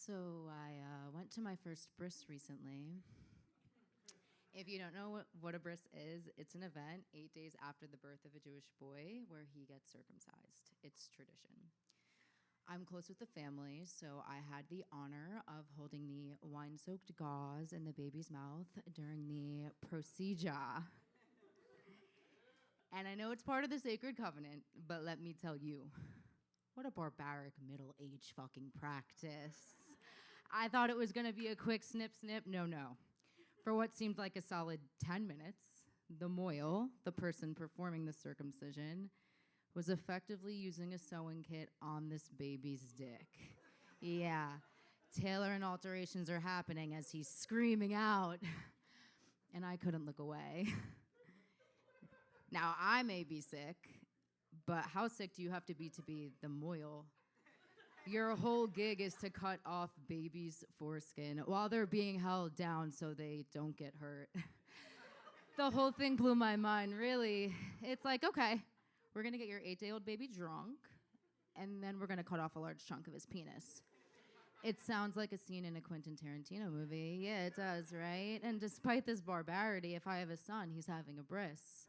So I went to my first bris recently. If you don't know what a bris is, it's an event 8 days after the birth of a Jewish boy where he gets circumcised. It's tradition. I'm close with the family, so I had the honor of holding the wine-soaked gauze in the baby's mouth during the procedure. And I know it's part of the sacred covenant, but let me tell you, what a barbaric middle-age fucking practice. I thought it was gonna be a quick snip, snip. No. For what seemed like a solid 10 minutes, the moil, the person performing the circumcision, was effectively using a sewing kit on this baby's dick. Yeah, tailor and alterations are happening as he's screaming out, and I couldn't look away. Now, I may be sick, but how sick do you have to be the moil? Your whole gig is to cut off babies' foreskin while they're being held down so they don't get hurt. The whole thing blew my mind, really. It's like, okay, we're gonna get your 8-day-old baby drunk, and then we're gonna cut off a large chunk of his penis. It sounds like a scene in a Quentin Tarantino movie. Yeah, it does, right? And despite this barbarity, if I have a son, he's having a bris.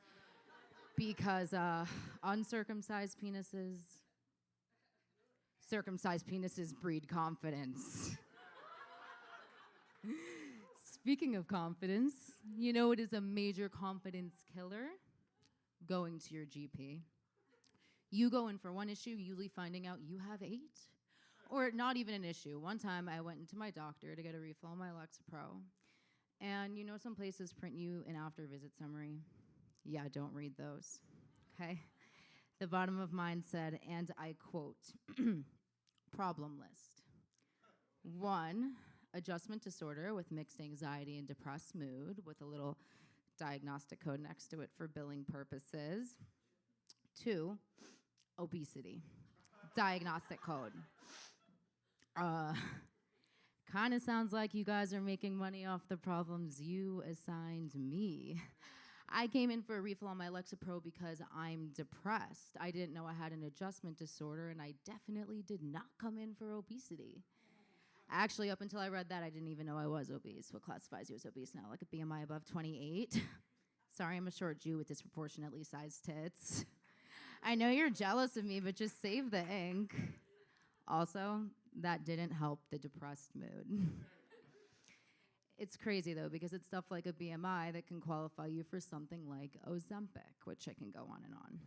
Because uncircumcised penises, circumcised penises breed confidence. Speaking of confidence, you know it is a major confidence killer? Going to your GP. You go in for one issue, usually finding out you have 8. Or not even an issue. One time I went into my doctor to get a refill on my Lexapro. And you know some places print you an after visit summary? Yeah, don't read those, okay? The bottom of mine said, and I quote, problem list. 1, adjustment disorder with mixed anxiety and depressed mood with a little diagnostic code next to it for billing purposes. 2, obesity, diagnostic code. Kind of sounds like you guys are making money off the problems you assigned me. I came in for a refill on my Lexapro because I'm depressed. I didn't know I had an adjustment disorder, and I definitely did not come in for obesity. Actually, up until I read that, I didn't even know I was obese. What classifies you as obese now? Like a BMI above 28? Sorry, I'm a short Jew with disproportionately sized tits. I know you're jealous of me, but just save the ink. Also, that didn't help the depressed mood. It's crazy, though, because it's stuff like a BMI that can qualify you for something like Ozempic, which I can go on and on.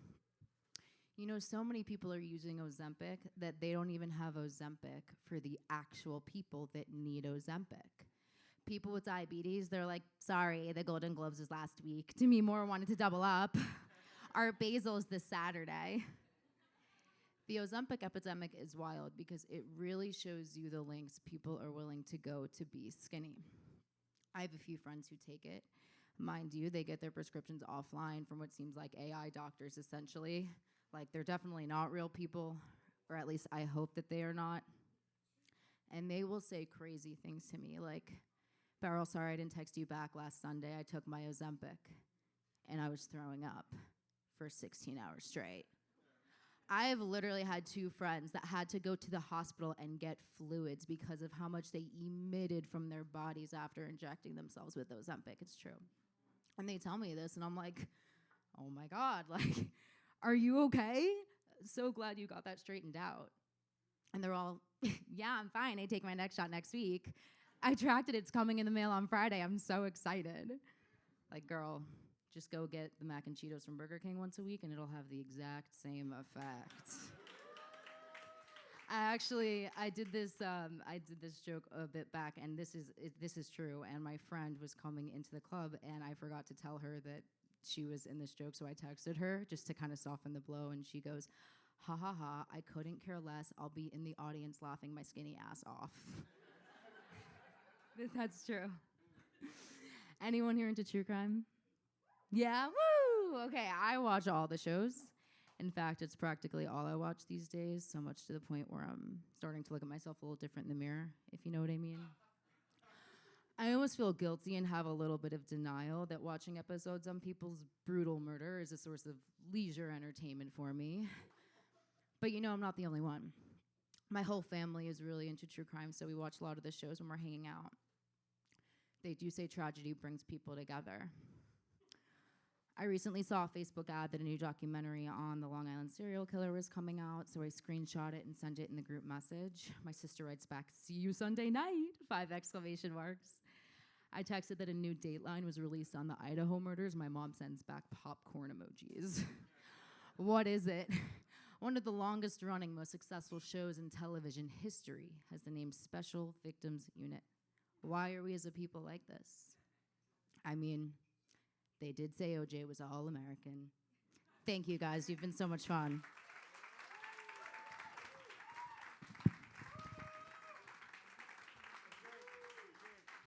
You know, so many people are using Ozempic that they don't even have Ozempic for the actual people that need Ozempic. People with diabetes, they're like, sorry, the Golden Globes was last week. Demi Moore wanted to double up. Art Basil's this Saturday. The Ozempic epidemic is wild because it really shows you the lengths people are willing to go to be skinny. I have a few friends who take it. Mind you, they get their prescriptions offline from what seems like AI doctors, essentially. Like, they're definitely not real people, or at least I hope that they are not. And they will say crazy things to me, like, Beryl, sorry I didn't text you back last Sunday. I took my Ozempic, and I was throwing up for 16 hours straight. I've literally had 2 friends that had to go to the hospital and get fluids because of how much they emitted from their bodies after injecting themselves with Ozempic. It's true. And they tell me this, and I'm like, oh my God, like, are you okay? So glad you got that straightened out. And they're all, yeah, I'm fine. I take my next shot next week. I tracked it. It's coming in the mail on Friday. I'm so excited. Like, girl, just go get the mac and Cheetos from Burger King once a week and it'll have the exact same effect. I did this joke a bit back, and this is true. And my friend was coming into the club, and I forgot to tell her that she was in this joke, so I texted her just to kind of soften the blow, and she goes, ha ha ha, I couldn't care less. I'll be in the audience laughing my skinny ass off. That's true. Anyone here into true crime? Yeah, woo! Okay, I watch all the shows. In fact, it's practically all I watch these days, so much to the point where I'm starting to look at myself a little different in the mirror, if you know what I mean. I almost feel guilty and have a little bit of denial that watching episodes on people's brutal murder is a source of leisure entertainment for me. But you know, I'm not the only one. My whole family is really into true crime, so we watch a lot of the shows when we're hanging out. They do say tragedy brings people together. I recently saw a Facebook ad that a new documentary on the Long Island serial killer was coming out, so I screenshot it and sent it in the group message. My sister writes back, "See you Sunday night!" 5 exclamation marks. I texted that a new Dateline was released on the Idaho murders. My mom sends back popcorn emojis. What is it? One of the longest running, most successful shows in television history has the name Special Victims Unit. Why are we as a people like this? I mean, they did say OJ was all American. Thank you guys, you've been so much fun.